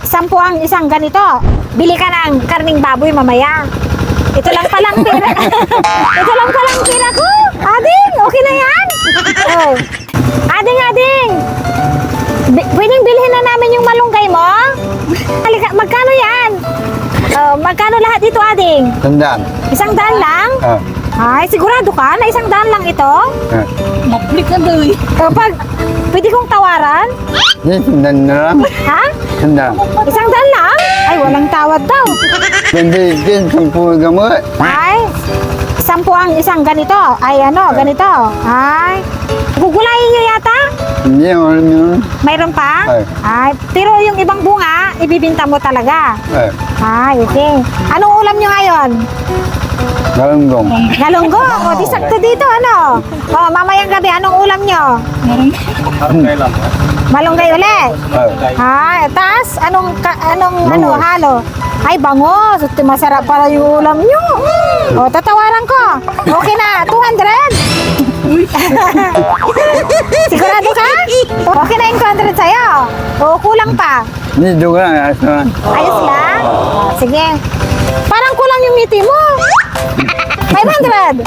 10 ang isang ganito. Bili ka ng karning baboy mamaya. Ito lang palang pera. Ito lang palang pera ko. Ading, okay na yan? Oh. Ading. Pwedeng bilhin na namin yung malunggay mo? Halika, magkano yan? Magkano lahat ito, Ading? Tandaan. 100 lang? Ay, sigurado ka na 100 lang ito? Maplik na daw eh. Pwede kong tawaran? Tandaan na lang. Ha? Tandaan. 100 lang? Ay, walang tawad daw. Hindi din, 10 gamot. Ay, 10 ang isang ganito. Ay, ganito. Ay, gugulayin nyo yata? Hindi, alam yun. Mayroon pa? Ay, pero yung ibang bunga, ibibinta mo talaga. Ay, okay. Anong ulam nyo ngayon? Galunggong. Galunggong. O, di sakto dito, ano? O, mamayang gabi, anong ulam nyo? Malunggay ulit. Ay, tas, anong halo? Ay, bango. Suti masarap para yung ulam nyo. O, tatawaran ko. Okay na, 200? Sigurado ka? Okay na yung 200 sa'yo? O, kulang pa? Hindi, doon lang. Ayos lang? Sige. Parang kulang yung ngiti mo. 500?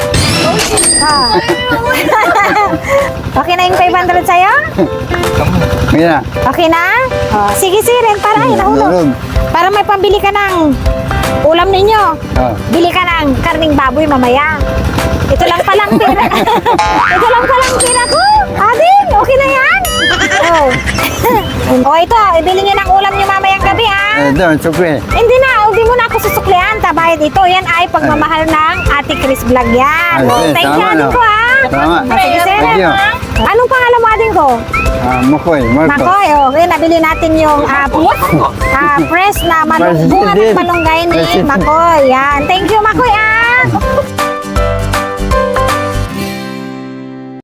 Okay na yung 500 sa'yo? Kaya, Okay na? Sige, Siren, para ay nahulog. Para may pambili ka ng ulam ninyo. Bili ka ng karning baboy mamaya. Ito lang palang pera. Ito lang palang pera ko. Ading, okay na yan? Ito, ibili nyo ng ulam nyo mamayang gabi, ha? ito, sukli. Hindi na, hindi mo na ako susuklian. Tabayad ito. Yan ay pagmamahal ng Ate Chris Vlog yan. Thank you, Ading ko, ha? Salamat. Sige, sir. Thank you. Anong pangalan mo, Ading ko? Makoy, Marco. Makoy, okay, nabili natin yung fresh na bunga ng malunggay ni Makoy. Yan. Thank you, Makoy, ah.